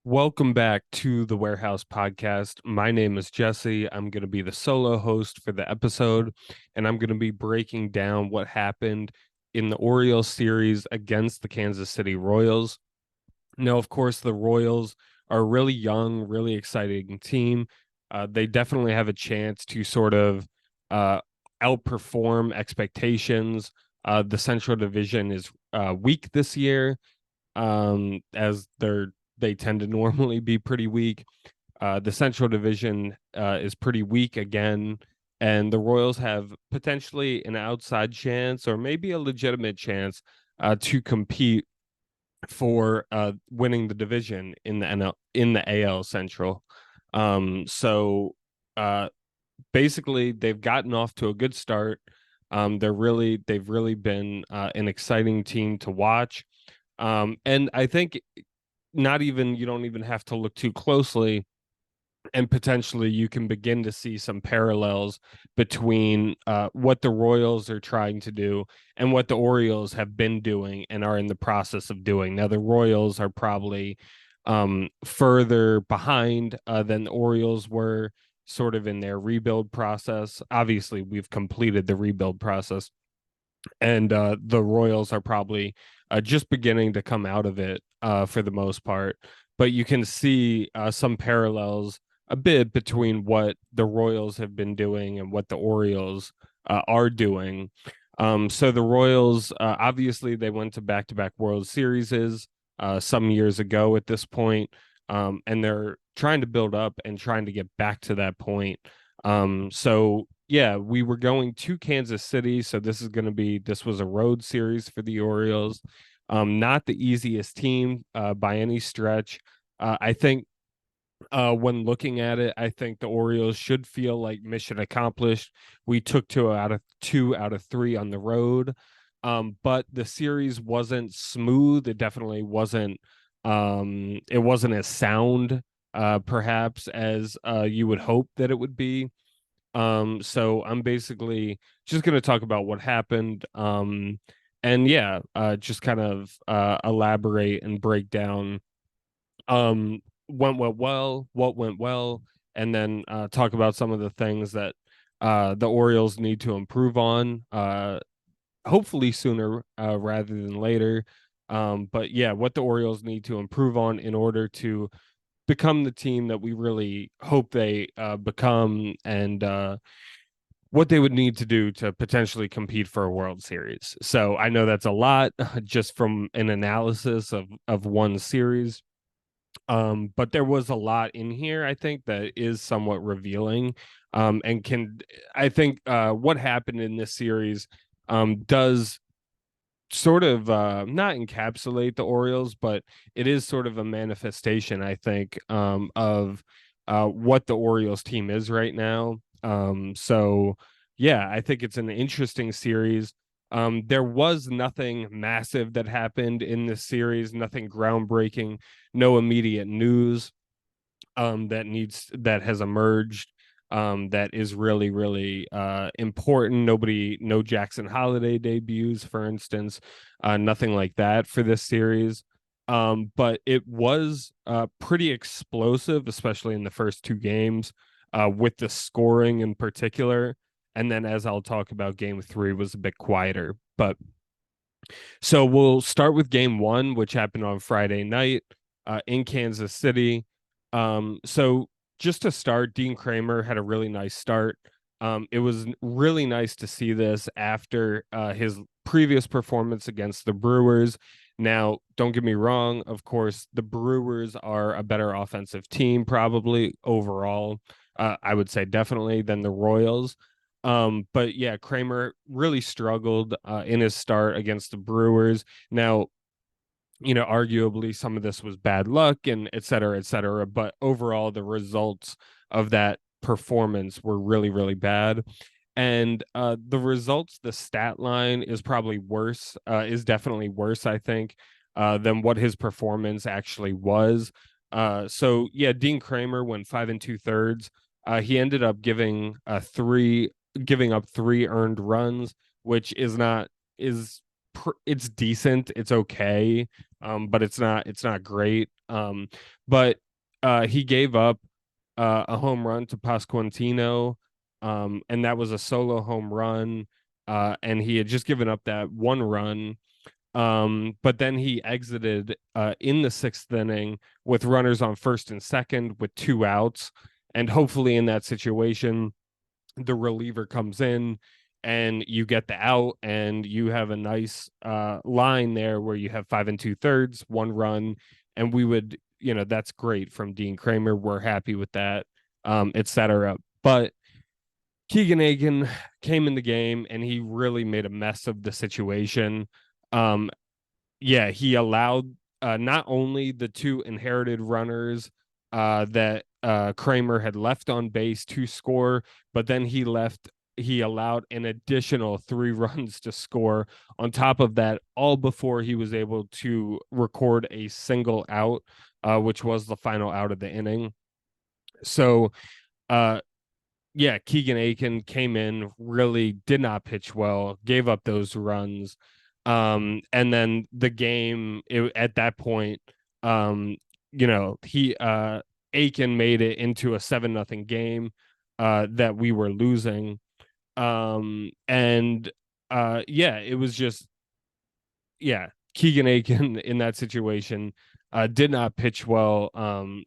Welcome back to the Warehouse Podcast. My name is Jesse. I'm going to be the solo host for the episode, and I'm going to be breaking down what happened in the Orioles series against the Kansas City Royals. Now, of course, the Royals are a really young, really exciting team. They definitely have a chance to sort of uh, outperform expectations. The Central Division is weak this year, as they tend to normally be pretty weak. The Central Division is pretty weak again, and the Royals have potentially an outside chance or maybe a legitimate chance to compete for winning the division in the AL Central. So uh, basically, they've gotten off to a good start. They've really been an exciting team to watch. And I think not even you don't even have to look too closely, and potentially you can begin to see some parallels between what the Royals are trying to do and what the Orioles have been doing and are in the process of doing. Now, the Royals are probably further behind than the Orioles were, sort of in their rebuild process. Obviously, we've completed the rebuild process, and the Royals are probably just beginning to come out of it for the most part. But you can see some parallels a bit between what the Royals have been doing and what the Orioles are doing. So the Royals, obviously, they went to back-to-back World Series some years ago at this point, and they're trying to build up and trying to get back to that point. So yeah, we were going to Kansas City, so this was a road series for the Orioles. Not the easiest team by any stretch. I think when looking at it, I think the Orioles should feel like mission accomplished. We took two out of three on the road, but the series wasn't smooth. It wasn't as sound, perhaps, as you would hope that it would be. So I'm basically just going to talk about what happened. And yeah, just kind of elaborate and break down went well, what went well, and then talk about some of the things that the Orioles need to improve on, hopefully sooner rather than later. But yeah, what the Orioles need to improve on in order to become the team that we really hope they become, and what they would need to do to potentially compete for a World Series. So I know that's a lot just from an analysis of one series. But there was a lot in here, I think, that is somewhat revealing. And can I think what happened in this series does sort of not encapsulate the Orioles, but it is sort of a manifestation, I think, of what the Orioles team is right now. So yeah, I think it's an interesting series. There was nothing massive that happened in this series, nothing groundbreaking, no immediate news that has emerged that is really really important. No Jackson Holiday debuts, for instance, nothing like that for this series. But it was pretty explosive, especially in the first two games, with the scoring in particular. And then, as I'll talk about, game three was a bit quieter. But so we'll start with game one, which happened on Friday night in Kansas City. So just to start, Dean Kramer had a really nice start. It was really nice to see this after his previous performance against the Brewers. Now, don't get me wrong. Of course, the Brewers are a better offensive team, probably overall. I would say definitely than the Royals. But yeah, Kramer really struggled in his start against the Brewers. Now, arguably some of this was bad luck and et cetera, et cetera. But overall, the results of that performance were really, really bad. And the results, the stat line is probably worse, is definitely worse, I think, than what his performance actually was. So yeah, Dean Kramer went 5 2/3. He ended up giving up three earned runs, which is not is it's decent, it's okay, but it's not great. But he gave up a home run to Pasquantino, and that was a solo home run. And he had just given up that one run. But then he exited in the sixth inning with runners on first and second with two outs. And hopefully, in that situation, the reliever comes in and you get the out, and you have a nice line there where you have 5 2/3, one run. And we would, that's great from Dean Kramer. We're happy with that, etc. But Keegan Aiken came in the game and he really made a mess of the situation. Um, yeah, he allowed not only the two inherited runners that Kramer had left on base to score, but then he allowed an additional 3 runs to score on top of that, all before he was able to record a single out, which was the final out of the inning. So, uh, yeah, Keegan Aiken came in, really did not pitch well, gave up those runs. And then the game at that point, he Aiken made it into a 7-0 game that we were losing. And yeah, it was just, yeah, Keegan Aiken in that situation did not pitch well.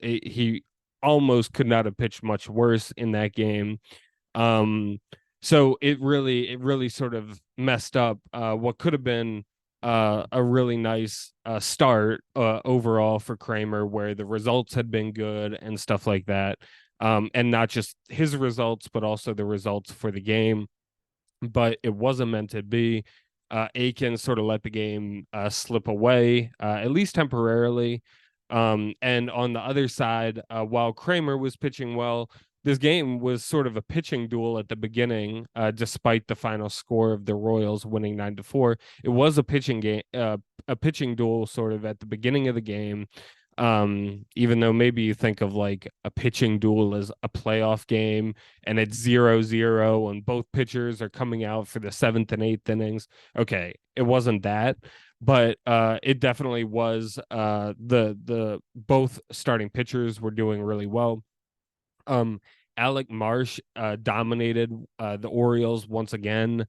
He almost could not have pitched much worse in that game. Um, so it really sort of messed up what could have been a really nice start overall for Kramer, where the results had been good and stuff like that. And not just his results, but also the results for the game. But it wasn't meant to be. Aiken sort of let the game slip away, at least temporarily. And on the other side, while Kramer was pitching well, this game was sort of a pitching duel at the beginning, despite the final score of the Royals winning 9-4. It was a pitching game, a pitching duel sort of at the beginning of the game. Even though maybe you think of like a pitching duel as a playoff game and it's 0-0 and both pitchers are coming out for the seventh and eighth innings. Okay, it wasn't that, but it definitely was. The both starting pitchers were doing really well. um Alec Marsh dominated the Orioles once again.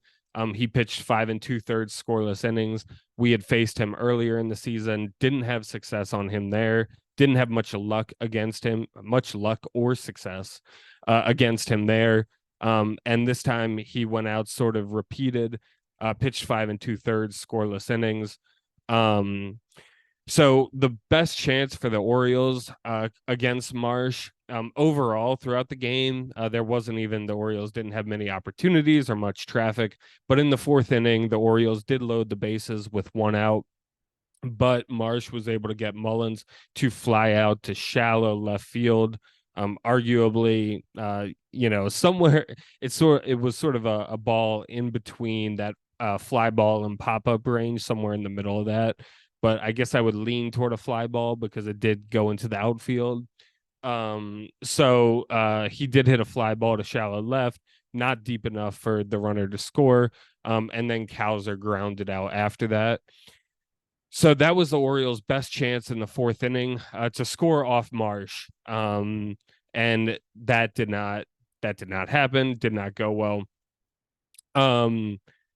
He pitched 5 2/3 scoreless innings. We had faced him earlier in the season, didn't have success on him there, didn't have much luck against him, much luck or success against him there. And this time he went out, sort of repeated, pitched 5 2/3 scoreless innings. So the best chance for the Orioles against Marsh, overall throughout the game, there wasn't even, the Orioles didn't have many opportunities or much traffic. But in the fourth inning, the Orioles did load the bases with one out. But Marsh was able to get Mullins to fly out to shallow left field. Arguably, somewhere it was sort of a ball in between that fly ball and pop up range, somewhere in the middle of that. But I guess I would lean toward a fly ball because it did go into the outfield. So he did hit a fly ball to shallow left, not deep enough for the runner to score. And then Cowser grounded out after that. So that was the Orioles' best chance in the fourth inning to score off Marsh. And that did not happen, did not go well.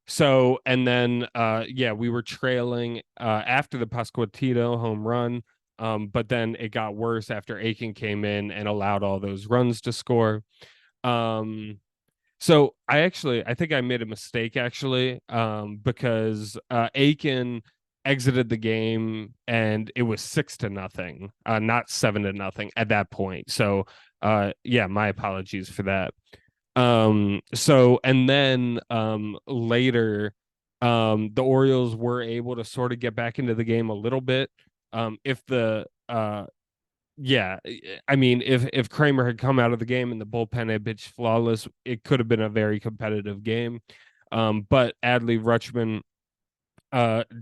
So, and then we were trailing after the Pasquantino home run. But then it got worse after Aiken came in and allowed all those runs to score. So I think I made a mistake actually, because Aiken exited the game and it was 6-0, not 7-0 at that point. So my apologies for that. So and then later, the Orioles were able to sort of get back into the game a little bit. If the I mean, if Kramer had come out of the game and the bullpen had pitched flawless, it could have been a very competitive game. But Adley Rutschman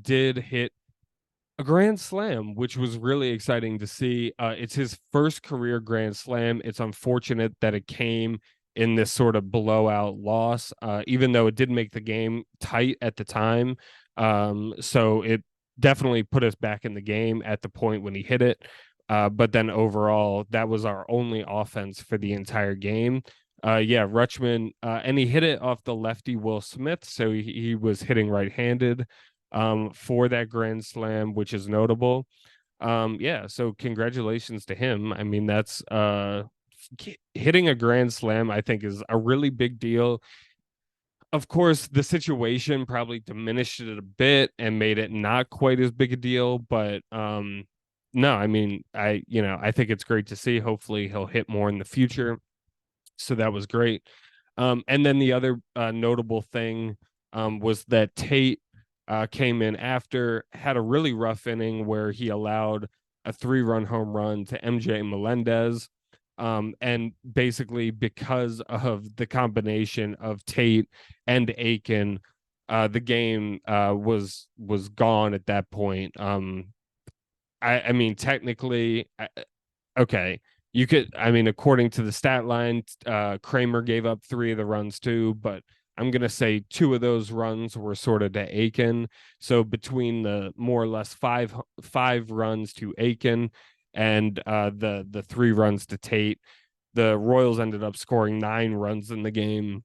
did hit a grand slam, which was really exciting to see. It's his first career grand slam. It's unfortunate that it came in this sort of blowout loss, even though it did make the game tight at the time. So it definitely put us back in the game at the point when he hit it. But then overall, that was our only offense for the entire game. Yeah, Rutschman, and he hit it off the lefty Will Smith, so he was hitting right-handed for that grand slam, which is notable. Yeah, so congratulations to him. I mean, that's hitting a grand slam, I think, is a really big deal. Of course, the situation probably diminished it a bit and made it not quite as big a deal, but no, I mean, I think it's great to see. Hopefully he'll hit more in the future. So that was great. And then the other notable thing was that Tate came in after, had a really rough inning where he allowed a 3-run home run to MJ Melendez. And basically, because of the combination of Tate and Aiken, the game was gone at that point. I mean, technically, okay, you could, I mean, according to the stat line, Kramer gave up 3 of the runs too, but I'm gonna say 2 of those runs were sort of to Aiken. So between the more or less five runs to Aiken and the 3 runs to Tate, the Royals ended up scoring 9 runs in the game.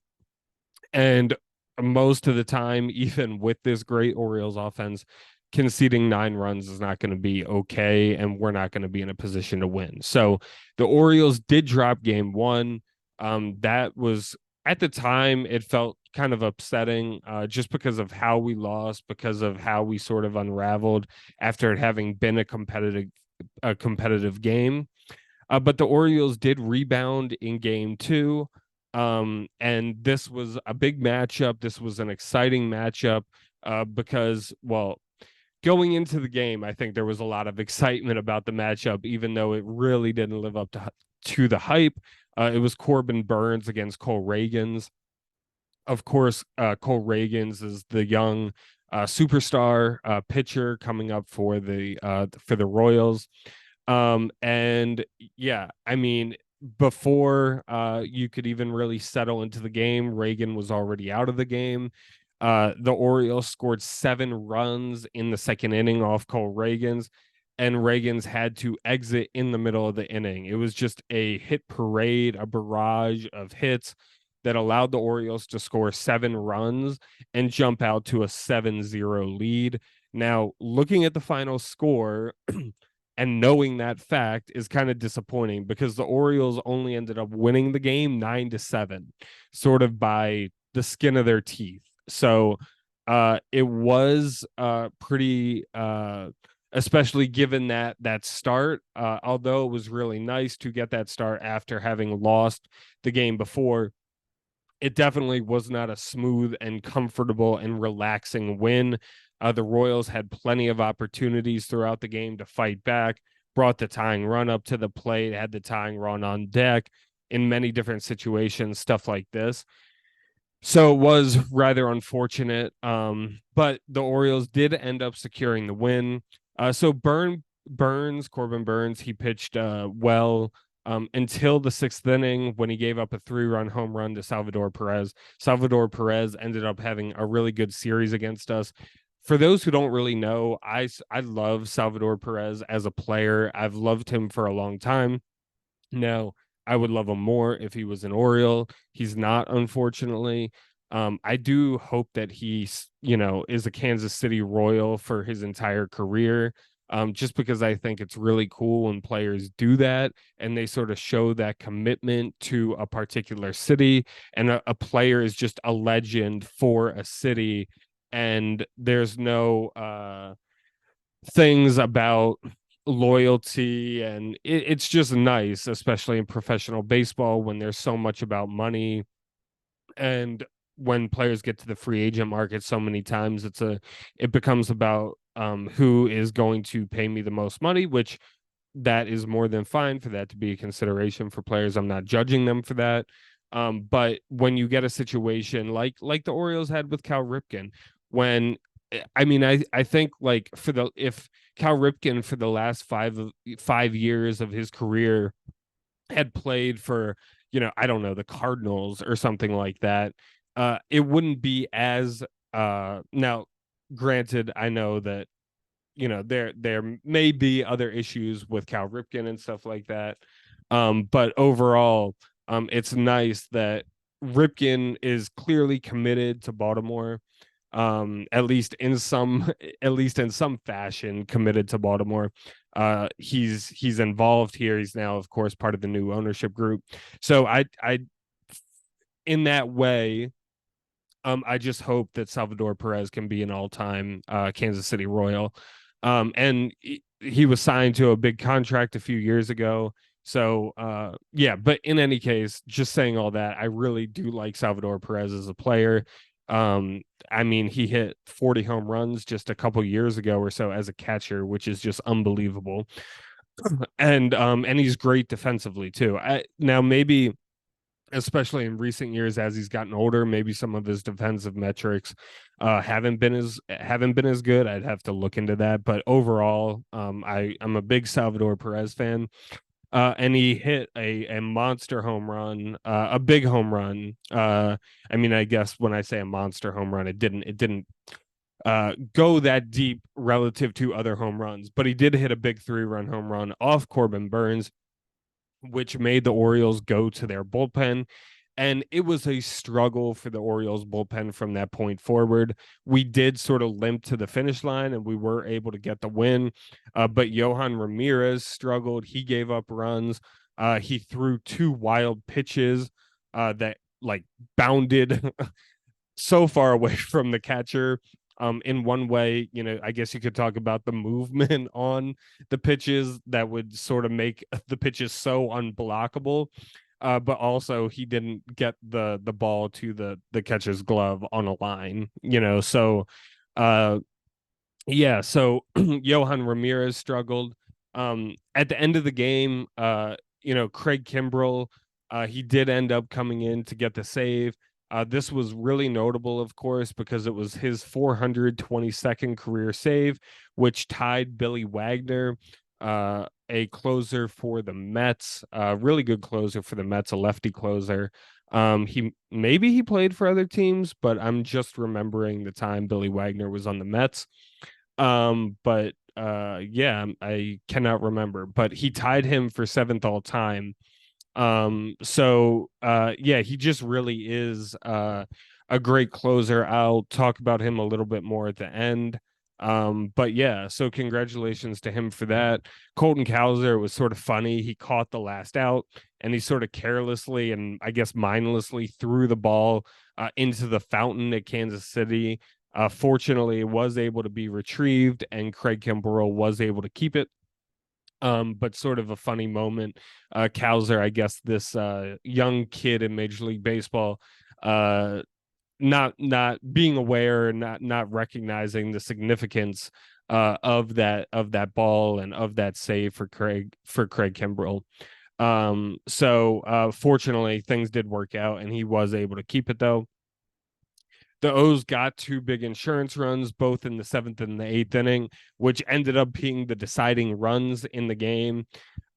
And most of the time, even with this great Orioles offense, conceding 9 runs is not going to be okay, and we're not going to be in a position to win. So the Orioles did drop game 1. That was, at the time, it felt kind of upsetting, just because of how we lost, because of how we sort of unraveled after it having been a competitive game. But the Orioles did rebound in game 2. And this was a big matchup. This was an exciting matchup, because, well, going into the game, I think there was a lot of excitement about the matchup, even though it really didn't live up to the hype. It was Corbin Burns against Cole Reagans. Of course, Cole Reagans is the young superstar pitcher coming up for the Royals. And yeah, I mean, before you could even really settle into the game, Reagan was already out of the game. The Orioles scored 7 runs in the second inning off Cole Reagans, and Reagans had to exit in the middle of the inning. It was just a hit parade, a barrage of hits that allowed the Orioles to score 7 runs and jump out to a 7-0 lead. Now, looking at the final score, and knowing that fact is kind of disappointing, because the Orioles only ended up winning the game 9-7, sort of by the skin of their teeth. So it was pretty, especially given that start, although it was really nice to get that start after having lost the game before. It definitely was not a smooth and comfortable and relaxing win. The Royals had plenty of opportunities throughout the game to fight back, brought the tying run up to the plate, had the tying run on deck in many different situations, stuff like this. So it was rather unfortunate, but the Orioles did end up securing the win. So Corbin Burns, he pitched well until the 6th inning, when he gave up a 3-run home run to Salvador Perez. Salvador Perez ended up having a really good series against us. For those who don't really know, I love Salvador Perez as a player. I've loved him for a long time. Now, I would love him more if he was an Oriole. He's not, unfortunately. I do hope that he's, is a Kansas City Royal for his entire career. Just because I think it's really cool when players do that and they sort of show that commitment to a particular city, and a player is just a legend for a city, and there's no things about loyalty, and it's just nice, especially in professional baseball, when there's so much about money, and when players get to the free agent market so many times, it becomes about who is going to pay me the most money, which that is more than fine for that to be a consideration for players. I'm not judging them for that. But when you get a situation like the Orioles had with Cal Ripken, when I mean, I think, like, if Cal Ripken for the last 5 years of his career had played for, I don't know, the Cardinals or something like that, it wouldn't be as now, granted, I know that there may be other issues with Cal Ripken and stuff like that. But overall, it's nice that Ripken is clearly committed to Baltimore. At least in some at least in some fashion committed to Baltimore. He's involved here. He's now, of course, part of the new ownership group. So I in that way, I just hope that Salvador Perez can be an all-time Kansas City Royal. And he was signed to a big contract a few years ago. So yeah, but in any case, just saying all that, I really do like Salvador Perez as a player. I mean, he hit 40 home runs just a couple years ago or so as a catcher, which is just unbelievable. And he's great defensively too. Now maybe, especially in recent years as he's gotten older, maybe some of his defensive metrics haven't been as good. I'd have to look into that, but overall, I'm a big Salvador Perez fan. And he hit a monster home run, a big home run. I mean, I guess when I say a monster home run, it didn't go that deep relative to other home runs, but he did hit a big 3-run home run off Corbin Burns, which made the Orioles go to their bullpen. And it was a struggle for the Orioles bullpen from that point forward. We did sort of limp to the finish line and we were able to get the win. But Yohan Ramirez struggled. He gave up runs. He threw 2 wild pitches that like bounded so far away from the catcher. In one way, I guess you could talk about the movement on the pitches that would sort of make the pitches so unblockable. But also he didn't get the ball to the catcher's glove on a line, so uh yeah, so Yohan Ramirez struggled. At the end of the game, Craig Kimbrell, he did end up coming in to get the save. This was really notable, of course, because it was his 422nd career save, which tied Billy Wagner, a closer for the Mets, really good closer for the Mets, a lefty closer. He played for other teams, but I'm just remembering the time Billy Wagner was on the Mets. But yeah, I cannot remember, but he tied him for 7th all time. So yeah, he just really is a great closer. I'll talk about him a little bit more at the end. But yeah, so congratulations to him for that. Colton Cowser was sort of funny. He caught the last out and he sort of carelessly and I guess mindlessly threw the ball into the fountain at Kansas City. Fortunately, it was able to be retrieved and Craig Kimbrell was able to keep it. But sort of a funny moment. Cowser, I guess this young kid in Major League Baseball, not being aware and not recognizing the significance of that ball and of that save for Craig Kimbrell. So fortunately things did work out and he was able to keep it though. The O's got 2 big insurance runs, both in the 7th and the 8th inning, which ended up being the deciding runs in the game.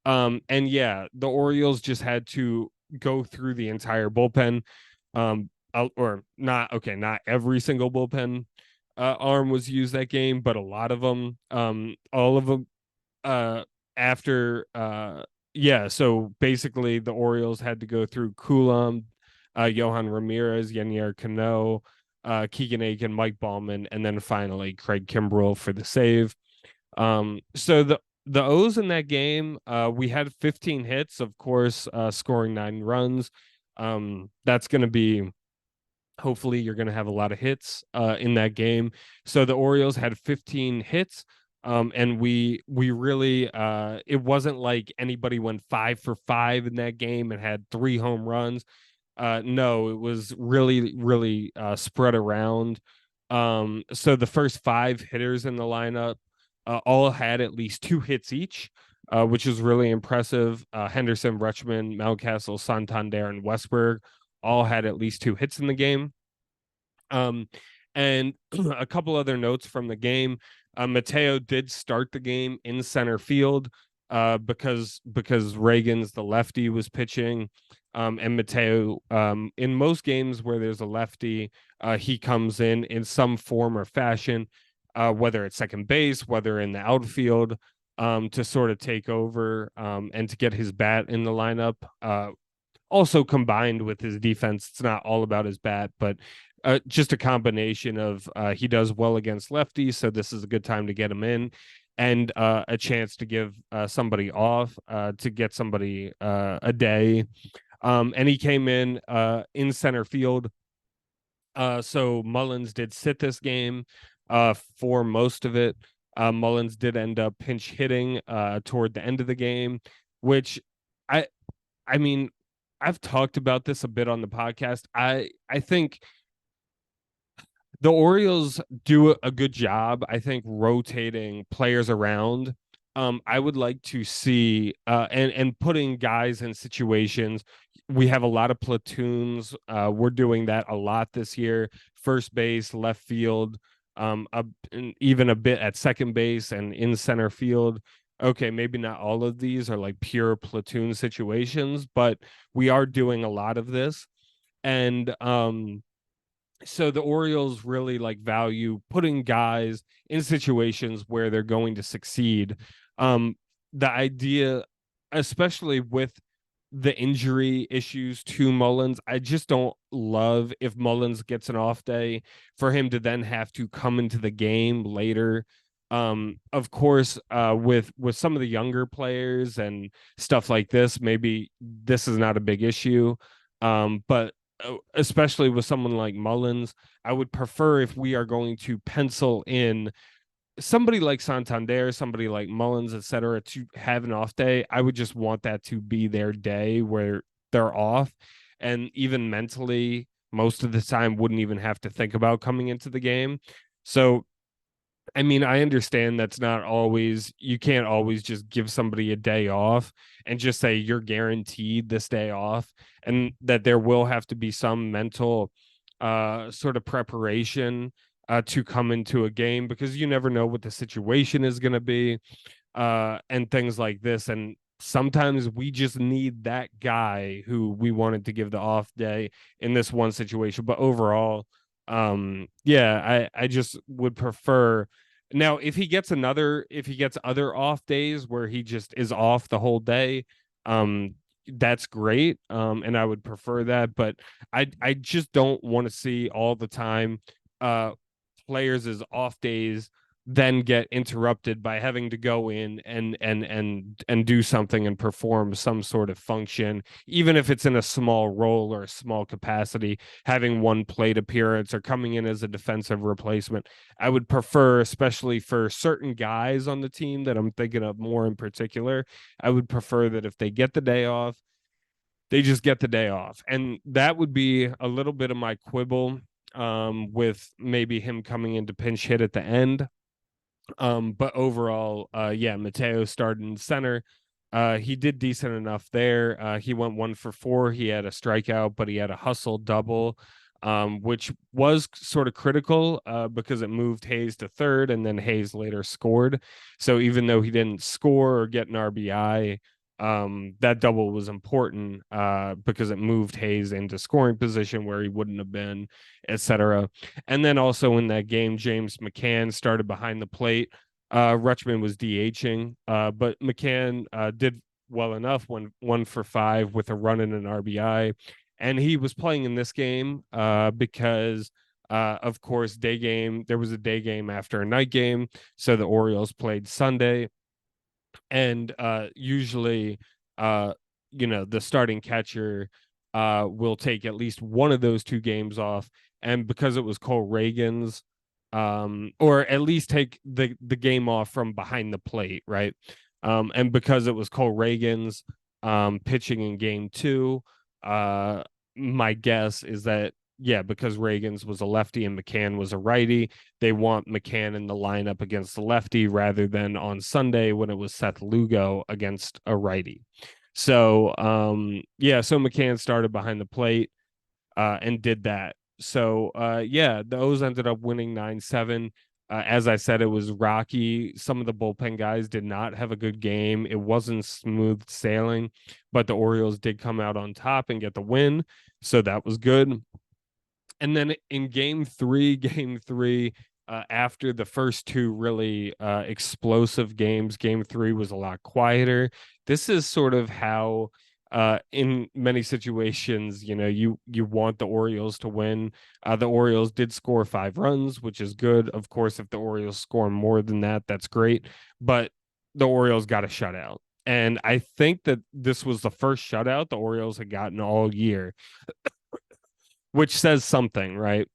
And yeah, the Orioles just had to go through the entire bullpen. Or not, okay, not every single bullpen arm was used that game, but a lot of them. All of them after yeah, so basically the Orioles had to go through Coulomb, Yohan Ramirez, Yenier Cano, Keegan Aiken, Mike Ballman, and then finally Craig Kimbrell for the save. So the O's in that game, we had 15 hits, of course, scoring 9 runs. That's going to be, hopefully you're going to have a lot of hits in that game. So the Orioles had 15 hits. And we really it wasn't like anybody went 5 for 5 in that game and had 3 home runs. No, it was really spread around. So the first 5 hitters in the lineup all had at least 2 hits each, which is really impressive. Henderson, Rutschman, Mountcastle, Santander, and Westberg all had at least 2 hits in the game. And a couple other notes from the game. Mateo did start the game in center field because Reagan's the lefty was pitching. And Mateo, in most games where there's a lefty, he comes in some form or fashion. whether it's second base, whether in the outfield, to sort of take over, and to get his bat in the lineup. Also combined with his defense, it's not all about his bat, but just a combination of he does well against lefties, so this is a good time to get him in, and a chance to give somebody off, to get somebody a day. And he came in center field. So Mullins did sit this game for most of it. Mullins did end up pinch hitting toward the end of the game, which I I mean, I've talked about this a bit on the podcast. I think the Orioles do a good job, I think, rotating players around. I would like to see and putting guys in situations. We have a lot of platoons. We're doing that a lot this year. First base, left field, and even a bit at second base and in center field. Okay, maybe not all of these are like pure platoon situations, but we are doing a lot of this. And so the Orioles really like value putting guys in situations where they're going to succeed. Um, the idea, especially with the injury issues to Mullins, I just don't love if Mullins gets an off day for him to then have to come into the game later. Of course, with some of the younger players and stuff like this, maybe this is not a big issue. But especially with someone like Mullins, I would prefer if we are going to pencil in somebody like Santander, somebody like Mullins, etc., to have an off day. I would just want that to be their day where they're off, and even mentally, most of the time, wouldn't even have to think about coming into the game. So I mean, I understand that's not always, you can't always just give somebody a day off and just say you're guaranteed this day off, and that there will have to be some mental sort of preparation to come into a game, because you never know what the situation is going to be, and things like this. And sometimes we just need that guy who we wanted to give the off day in this one situation. But overall, yeah, I just would prefer. Now, if he gets other off days where he just is off the whole day, um, that's great. And I would prefer that, but I just don't want to see all the time uh players' off days then get interrupted by having to go in and do something and perform some sort of function, even if it's in a small role or a small capacity, having one plate appearance or coming in as a defensive replacement. I would prefer, especially for certain guys on the team that I'm thinking of more in particular, I would prefer that if they get the day off, they just get the day off. And that would be a little bit of my quibble, with maybe him coming in to pinch hit at the end. But overall, yeah, Mateo started in center. He did decent enough there. He went 1 for 4. He had a strikeout, but he had a hustle double, which was sort of critical, because it moved Hayes to third, and then Hayes later scored. So even though he didn't score or get an RBI, that double was important, because it moved Hayes into scoring position where he wouldn't have been, etc. And then also in that game, James McCann started behind the plate. Rutschman was DHing, but McCann did well enough, 1 for 5 with a run and an RBI. And he was playing in this game because, of course, there was a day game after a night game. So the Orioles played Sunday. And usually, uh, the starting catcher will take at least one of those 2 games off. And because it was Cole Reagan's, or at least take the game off from behind the plate, right? And because it was Cole Reagan's pitching in game 2, my guess is that, yeah, because Reagan's was a lefty and McCann was a righty, they want McCann in the lineup against the lefty rather than on Sunday when it was Seth Lugo against a righty. So, yeah, so McCann started behind the plate and did that. So, yeah, those ended up winning 9-7. As I said, it was rocky. Some of the bullpen guys did not have a good game. It wasn't smooth sailing, but the Orioles did come out on top and get the win. So that was good. And then in game three, after the first two really explosive games. Game three was a lot quieter. This is sort of how in many situations, you want the Orioles to win. The Orioles did score 5 runs, which is good. Of course, if the Orioles score more than that, that's great. But the Orioles got a shutout. And I think that this was the first shutout the Orioles had gotten all year, which says something, right?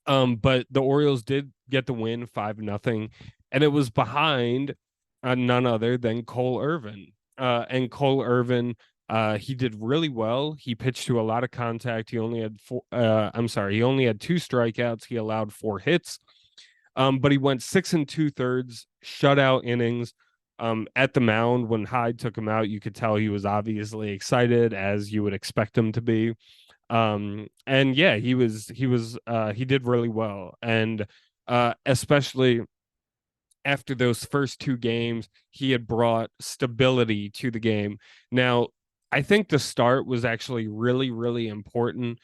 But the Orioles did get the win 5-0, and it was behind none other than Cole Irvin. And Cole Irvin, he did really well. He pitched to a lot of contact. He only had he only had 2 strikeouts. He allowed 4 hits. But he went 6 2/3 shutout innings. At the mound when Hyde took him out, you could tell he was obviously excited, as you would expect him to be. And yeah, he did really well. And especially after those first 2 games, he had brought stability to the game. Now, I think the start was actually really, really important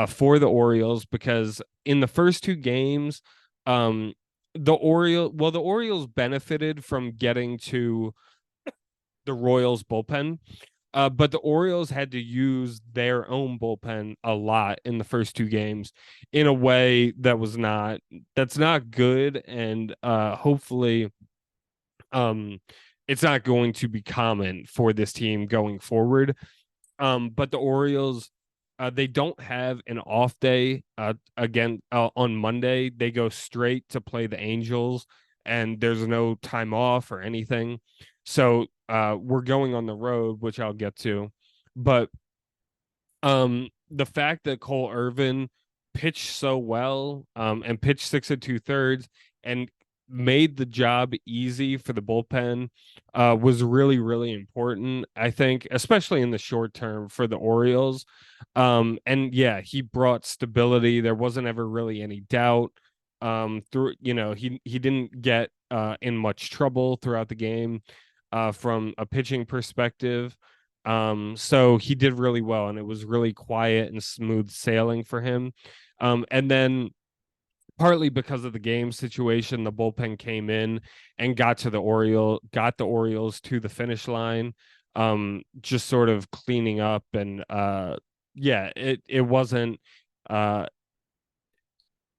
for the Orioles, because in the first 2 games, the Orioles benefited from getting to the Royals bullpen. But the Orioles had to use their own bullpen a lot in the first 2 games in a way that's not good, and hopefully it's not going to be common for this team going forward. But the Orioles, they don't have an off day again on Monday. They go straight to play the Angels, and there's no time off or anything. So we're going on the road, which I'll get to. But the fact that Cole Irvin pitched so well, and pitched 6 2/3 and made the job easy for the bullpen was really, really important, I think, especially in the short term for the Orioles. And yeah, he brought stability. There wasn't ever really any doubt. Through he didn't get in much trouble throughout the game from a pitching perspective. So he did really well, and it was really quiet and smooth sailing for him. And then partly because of the game situation, the bullpen came in and got the Orioles to the finish line, just sort of cleaning up. And yeah, it wasn't the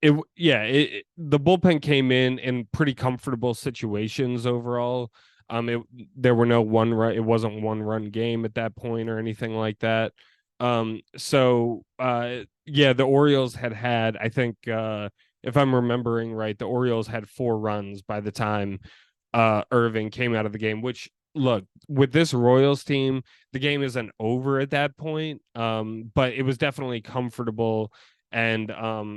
bullpen came in pretty comfortable situations overall. There were no one run. It wasn't 1 run game at that point or anything like that. So yeah, the Orioles had, I think, if I'm remembering right, the Orioles had 4 runs by the time Irving came out of the game. Which, look, with this Royals team, the game isn't over at that point. But it was definitely comfortable. And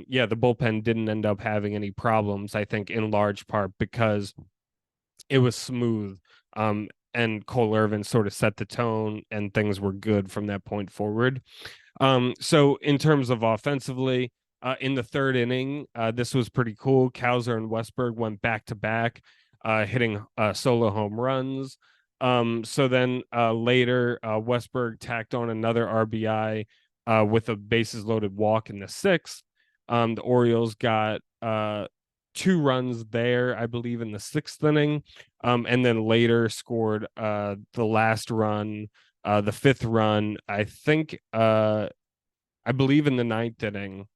yeah, the bullpen didn't end up having any problems, I think, in large part because it was smooth. And Cole Irvin sort of set the tone, and things were good from that point forward. So in terms of offensively, in the 3rd inning, this was pretty cool. Cowser and Westberg went back to back, hitting solo home runs. So then later, Westberg tacked on another RBI with a bases loaded walk in the 6th. The Orioles got 2 runs there, I believe, in the 6th inning, and then later scored the last run, the 5th run, I think, I believe in the 9th inning.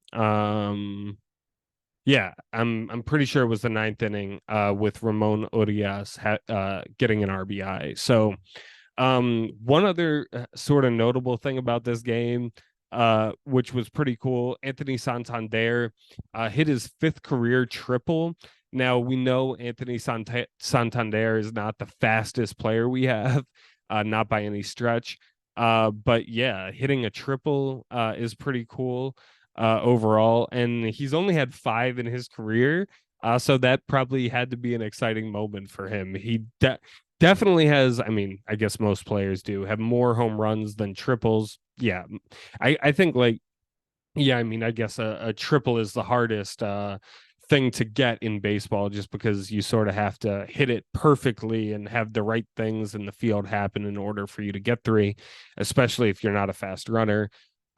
Yeah, I'm pretty sure it was the 9th inning with Ramon Urias getting an RBI. So one other sort of notable thing about this game, which was pretty cool, Anthony Santander hit his 5th career triple. Now, we know Anthony Santander is not the fastest player we have, not by any stretch. But yeah, hitting a triple is pretty cool overall. And he's only had 5 in his career. So that probably had to be an exciting moment for him. He definitely has, I mean, I guess most players do have more home runs than triples. Yeah. I think, like, yeah, I mean, I guess a triple is the hardest thing to get in baseball, just because you sort of have to hit it perfectly and have the right things in the field happen in order for you to get 3, especially if you're not a fast runner.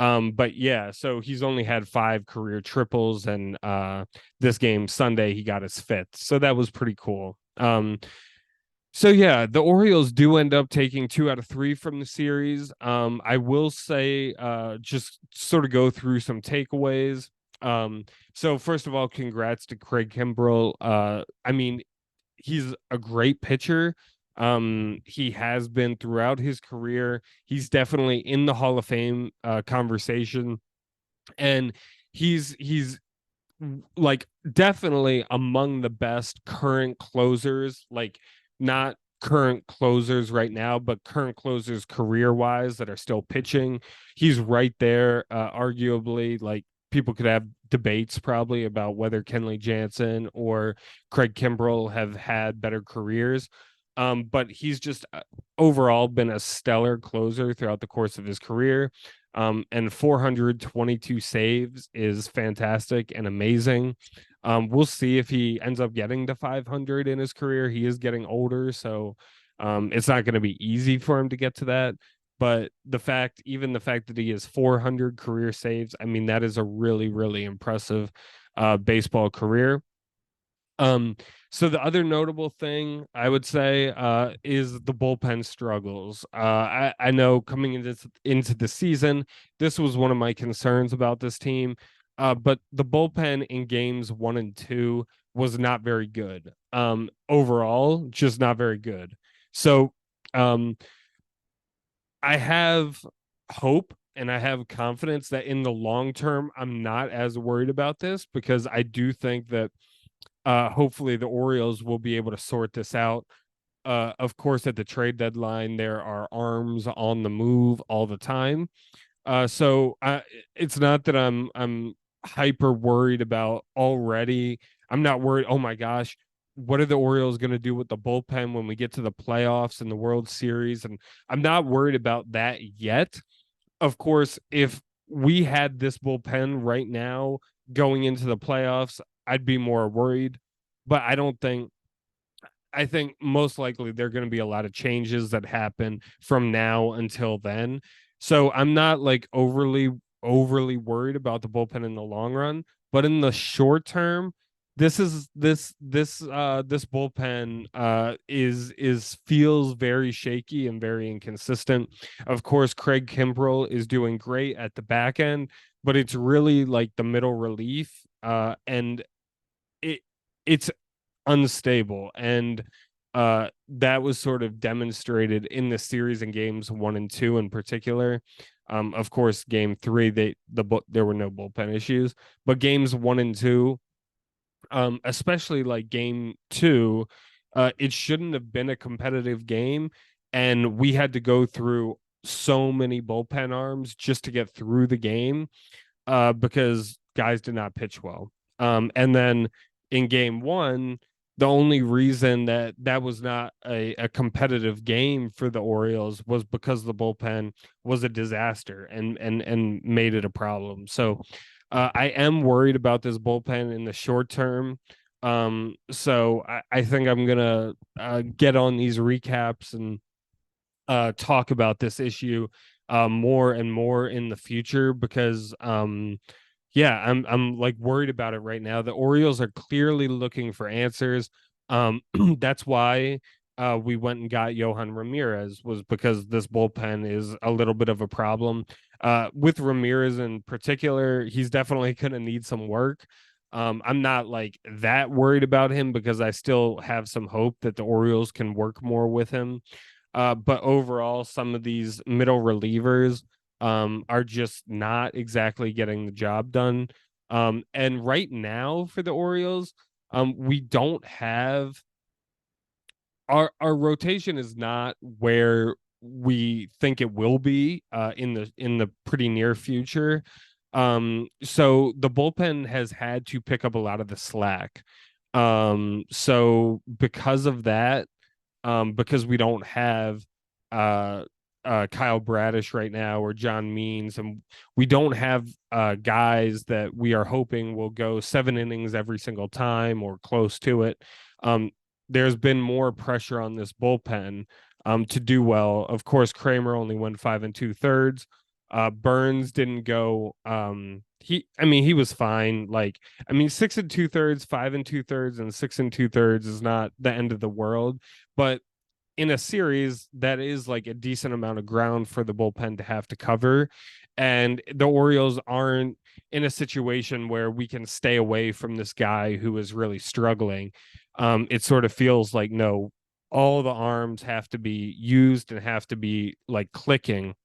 But yeah, so he's only had 5 career triples, and this game Sunday he got his fifth. So that was pretty cool. So yeah, the Orioles do end up taking 2 out of 3 from the series. I will say, just sort of go through some takeaways. So first of all, congrats to Craig Kimbrell. I mean, he's a great pitcher. He has been throughout his career. He's definitely in the Hall of Fame conversation, and he's like definitely among the best current closers, like not current closers right now, but current closers career wise that are still pitching. He's right there, arguably. Like people could have debates probably about whether Kenley Jansen or Craig Kimbrell have had better careers. But he's just overall been a stellar closer throughout the course of his career. And 422 saves is fantastic and amazing. We'll see if he ends up getting to 500 in his career. He is getting older, so it's not going to be easy for him to get to that. But even the fact that he has 400 career saves, I mean, that is a really, really impressive baseball career. Um, so the other notable thing I would say is the bullpen struggles. I know coming into the season, this was one of my concerns about this team. But the bullpen in games 1 and 2 was not very good. Overall, just not very good. So um, I have hope and I have confidence that in the long term, I'm not as worried about this because I do think that hopefully the Orioles will be able to sort this out. Of course, at the trade deadline, there are arms on the move all the time. So it's not that I'm hyper worried about already. I'm not worried. Oh my gosh, what are the Orioles going to do with the bullpen when we get to the playoffs and the World Series? And I'm not worried about that yet. Of course, if we had this bullpen right now going into the playoffs, I'd be more worried. But I think most likely there are going to be a lot of changes that happen from now until then. So I'm not like overly worried about the bullpen in the long run, but in the short term, this bullpen is feels very shaky and very inconsistent. Of course, Craig Kimbrell is doing great at the back end, but it's really like the middle relief, and it it's unstable, and that was sort of demonstrated in the series in games 1 and 2 in particular. Of course, game 3 there were no bullpen issues, but games 1 and 2, especially like game 2, it shouldn't have been a competitive game, and we had to go through so many bullpen arms just to get through the game, because guys did not pitch well. And then in game 1, the only reason that that was not a competitive game for the Orioles was because the bullpen was a disaster and made it a problem. So I am worried about this bullpen in the short term. So I think I'm gonna get on these recaps and talk about this issue more and more in the future because yeah, I'm like worried about it right now. The Orioles are clearly looking for answers. That's why we went and got Johan Ramirez, was because this bullpen is a little bit of a problem. With Ramirez in particular, he's definitely going to need some work. I'm not like that worried about him because I still have some hope that the Orioles can work more with him. But overall, some of these middle relievers are just not exactly getting the job done. And right now for the Orioles, we don't have our rotation is not where we think it will be in the pretty near future. So the bullpen has had to pick up a lot of the slack. So because of that, because we don't have uh, Kyle Bradish right now or John Means, and we don't have guys that we are hoping will go 7 innings every single time or close to it. Um, there's been more pressure on this bullpen to do well. Of course, Kramer only went 5 2/3. Burns didn't go. He was fine. Like, 6 2/3, 5 2/3, and 6 2/3 is not the end of the world, but in a series that is like a decent amount of ground for the bullpen to have to cover, and the Orioles aren't in a situation where we can stay away from this guy who is really struggling. It sort of feels like, no, all the arms have to be used and have to be like clicking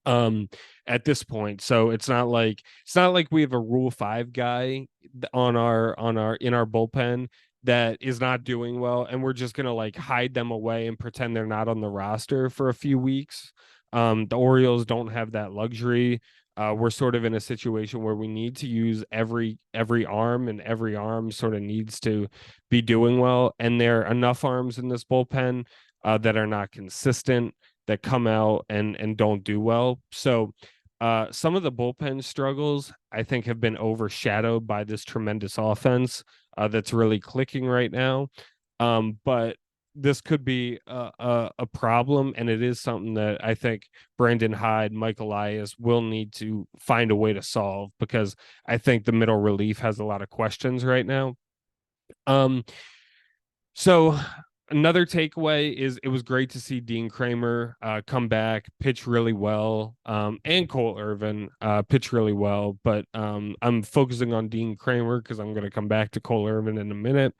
um at this point. So it's not like we have a rule 5 guy on our in our bullpen that is not doing well, and we're just going to like hide them away and pretend they're not on the roster for a few weeks. The Orioles don't have that luxury. We're sort of in a situation where we need to use every arm, and every arm sort of needs to be doing well, and there are enough arms in this bullpen that are not consistent, that come out and don't do well. So some of the bullpen struggles, I think, have been overshadowed by this tremendous offense that's really clicking right now. But this could be a problem, and it is something that I think Brandon Hyde, Mike Elias will need to find a way to solve, because I think the middle relief has a lot of questions right now. Um, so another takeaway is it was great to see Dean Kramer come back, pitch really well, and Cole Irvin pitch really well. But I'm focusing on Dean Kramer because I'm going to come back to Cole Irvin in a minute.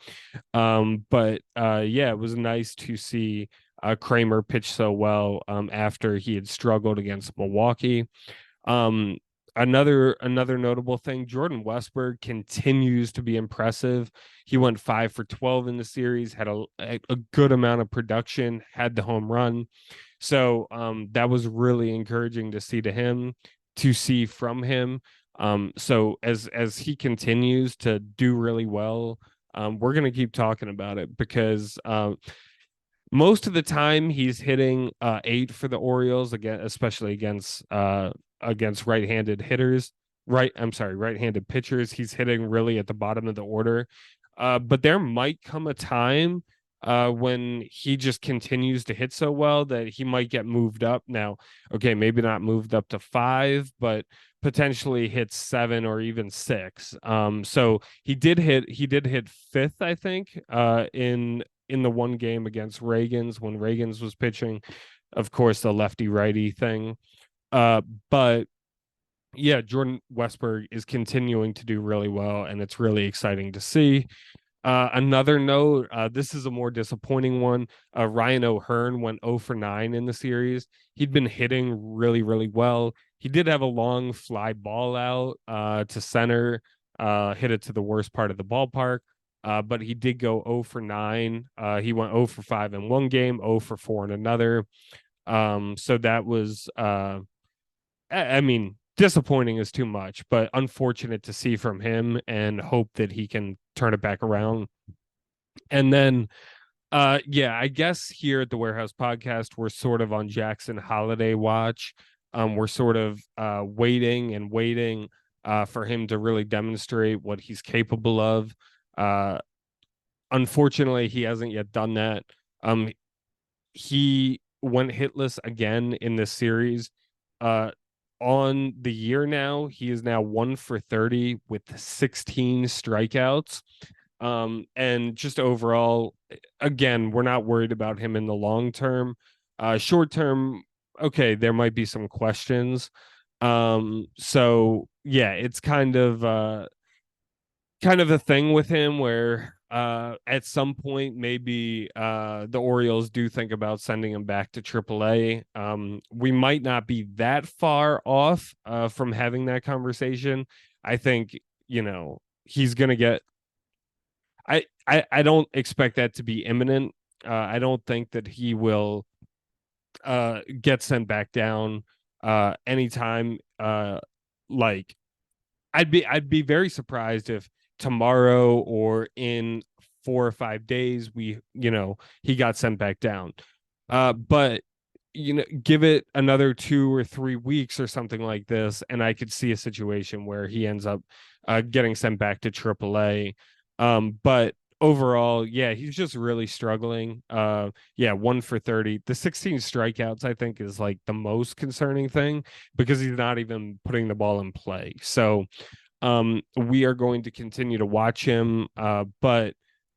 But yeah, it was nice to see Kramer pitch so well after he had struggled against Milwaukee. Um, another notable thing, Jordan Westburg continues to be impressive. He went 5 for 12 in the series, had a good amount of production, had the home run. So that was really encouraging to see from him. So as he continues to do really well, we're gonna keep talking about it, because most of the time he's hitting 8 for the Orioles, again, especially against right-handed hitters. Right-handed pitchers. He's hitting really at the bottom of the order. But there might come a time when he just continues to hit so well that he might get moved up. Now, okay, maybe not moved up to 5, but potentially hit 7 or even 6. So he did hit 5th, I think, in the one game against Reagans, when Reagans was pitching, of course, the lefty righty thing. But yeah, Jordan Westburg is continuing to do really well, and it's really exciting to see. Another note, this is a more disappointing one. Ryan O'Hearn went 0 for 9 in the series. He'd been hitting really, really well. He did have a long fly ball out to center, hit it to the worst part of the ballpark. But he did go 0 for 9. He went 0 for 5 in one game, 0 for 4 in another. So that was, disappointing is too much, but unfortunate to see from him, and hope that he can turn it back around. And then, yeah, I guess here at the Warehouse Podcast, we're sort of on Jackson Holiday watch. We're sort of waiting and waiting for him to really demonstrate what he's capable of. Unfortunately, he hasn't yet done that. He went hitless again in this series. On the year now, he is now 1 for 30 with 16 strikeouts. And just overall, again, we're not worried about him in the long term. Short term, okay, there might be some questions. So yeah, it's kind of a thing with him where at some point maybe the Orioles do think about sending him back to AAA. We might not be that far off from having that conversation. I think, he's going to get I don't expect that to be imminent. I don't think that he will get sent back down anytime. Like I'd be very surprised if tomorrow or in 4 or 5 days he got sent back down. But give it another 2 or 3 weeks or something like this, and I could see a situation where he ends up getting sent back to AAA. But overall, yeah, he's just really struggling. Yeah, 1 for 30. The 16 strikeouts, I think, is like the most concerning thing because he's not even putting the ball in play. So we are going to continue to watch him. But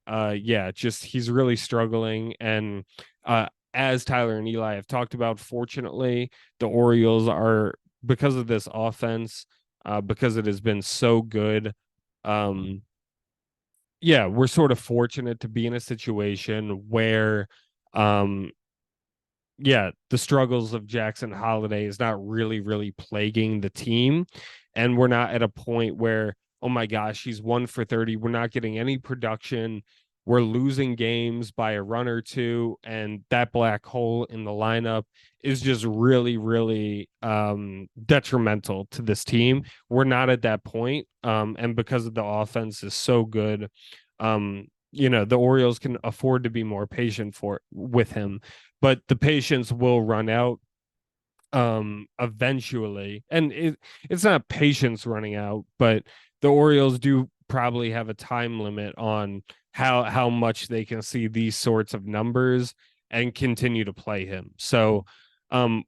yeah, just he's really struggling. And as Tyler and Eli have talked about, fortunately, the Orioles are, because of this offense, because it has been so good. Um, yeah, we're sort of fortunate to be in a situation where um yeah, the struggles of Jackson Holiday is not really plaguing the team. And we're not at a point where, oh my gosh, he's 1 for 30. We're not getting any production. We're losing games by a run or two. And that black hole in the lineup is just really detrimental to this team. We're not at that point. And because of the offense is so good, the Orioles can afford to be more patient with him, but the patience will run out eventually. And it's not patience running out, but the Orioles do probably have a time limit on how much they can see these sorts of numbers and continue to play him. So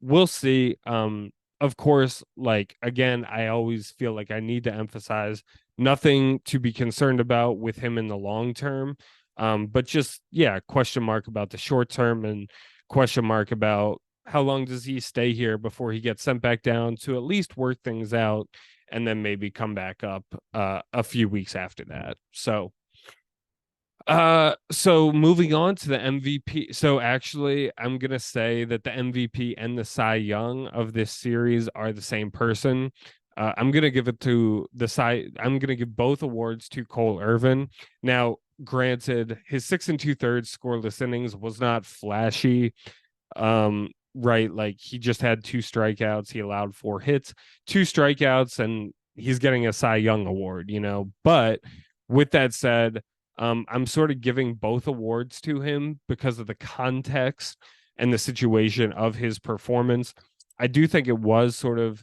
we'll see. Of course, like, again, I always feel like I need to emphasize nothing to be concerned about with him in the long term. But just, yeah, question mark about the short term, and question mark about how long does he stay here before he gets sent back down to at least work things out and then maybe come back up a few weeks after that. So moving on to the MVP. So actually, I'm gonna say that the MVP and the Cy Young of this series are the same person. I'm gonna give it to the Cy. I'm gonna give both awards to Cole Irvin. Now, granted, his 6 2/3 scoreless innings was not flashy. Right, like, he just had 2 strikeouts. He allowed 4 hits, 2 strikeouts, and he's getting a Cy Young award. But with that said, I'm sort of giving both awards to him because of the context and the situation of his performance. I do think it was sort of,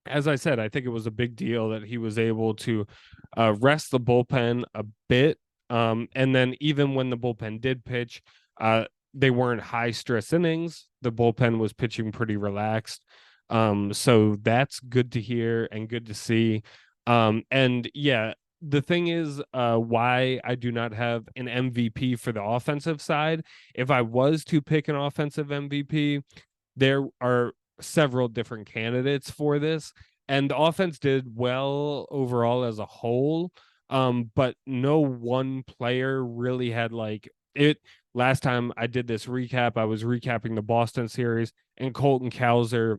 as I said, I think it was a big deal that he was able to rest the bullpen a bit. And then even when the bullpen did pitch, they weren't high stress innings. The bullpen was pitching pretty relaxed. So that's good to hear and good to see. And yeah, the thing is, why I do not have an MVP for the offensive side. If I was to pick an offensive MVP, there are several different candidates for this, and the offense did well overall as a whole. But no one player really had like it. Last time I did this recap, I was recapping the Boston series, and Colton Cowser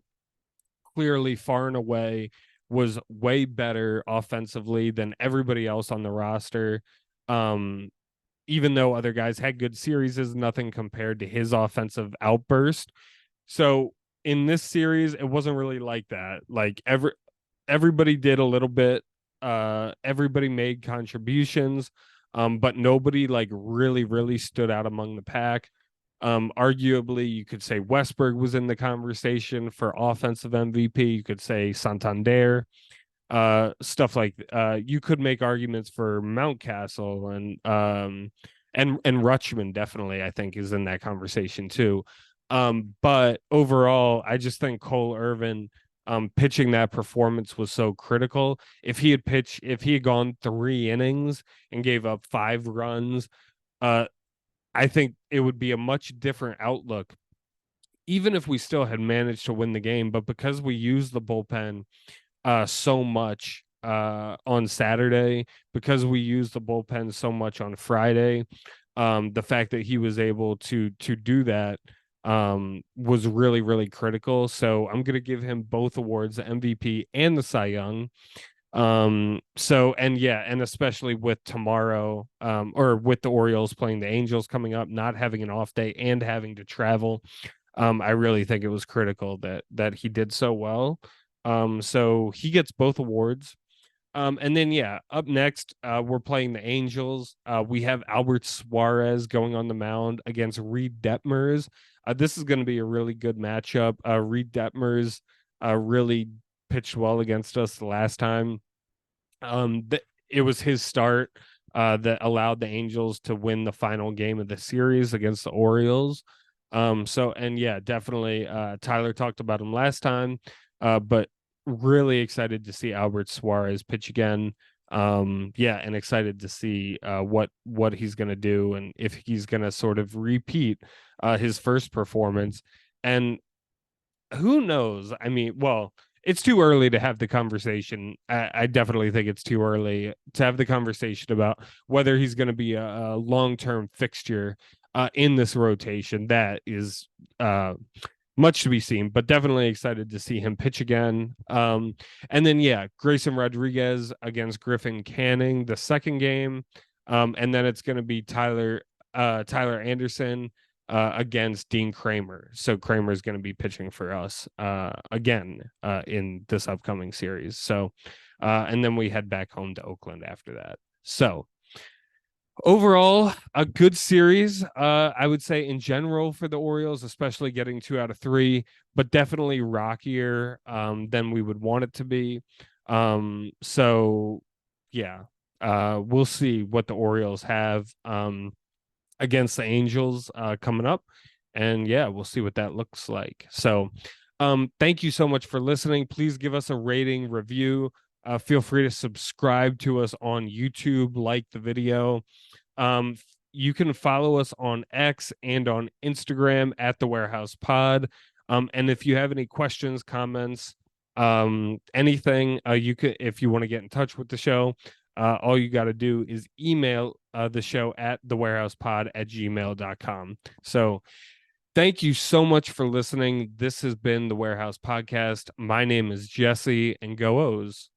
clearly, far and away, was way better offensively than everybody else on the roster. Um, even though other guys had good series, is nothing compared to his offensive outburst. So in this series, it wasn't really like that. Like, everybody did a little bit. Everybody made contributions, but nobody like really stood out among the pack. Arguably, you could say Westberg was in the conversation for offensive MVP. You could say Santander, stuff like you could make arguments for Mountcastle and Rutschman definitely, I think, is in that conversation too. But overall, I just think Cole Irvin pitching that performance was so critical. If he had gone 3 innings and gave up 5 runs, I think it would be a much different outlook, even if we still had managed to win the game. But because we used the bullpen so much on Saturday, because we used the bullpen so much on Friday, the fact that he was able to do that was really critical. So I'm gonna give him both awards, the MVP and the Cy Young. So, and yeah, and especially with tomorrow, or with the Orioles playing the Angels coming up, not having an off day and having to travel, I really think it was critical that he did so well. So he gets both awards. And then, yeah, up next, we're playing the Angels. We have Albert Suarez going on the mound against Reed Detmers. This is going to be a really good matchup. Reed Detmers really pitched well against us the last time. It was his start that allowed the Angels to win the final game of the series against the Orioles. So, and yeah, definitely, Tyler talked about him last time, but really excited to see Albert Suarez pitch again. Yeah, and excited to see what he's going to do, and if he's going to sort of repeat his first performance. And who knows? I mean, well, it's too early to have the conversation. I definitely think it's too early to have the conversation about whether he's going to be a long-term fixture in this rotation. That is much to be seen, but definitely excited to see him pitch again. And then, yeah, Grayson Rodriguez against Griffin Canning, the second game. And then it's going to be Tyler Anderson against Dean Kramer. So Kramer is going to be pitching for us again in this upcoming series. So, and then we head back home to Oakland after that. So, overall, a good series. I would say in general for the Orioles, especially getting 2 out of 3, but definitely rockier than we would want it to be. So, yeah, we'll see what the Orioles have against the Angels coming up. And yeah, we'll see what that looks like. So thank you so much for listening. Please give us a rating, review. Feel free to subscribe to us on YouTube, like the video. You can follow us on X and on Instagram at the Warehouse Pod. And if you have any questions, comments, anything, you could, if you want to get in touch with the show, all you got to do is email the show at thewarehousepod@gmail.com. So thank you so much for listening. This has been the Warehouse Podcast. My name is Jesse, and go O's.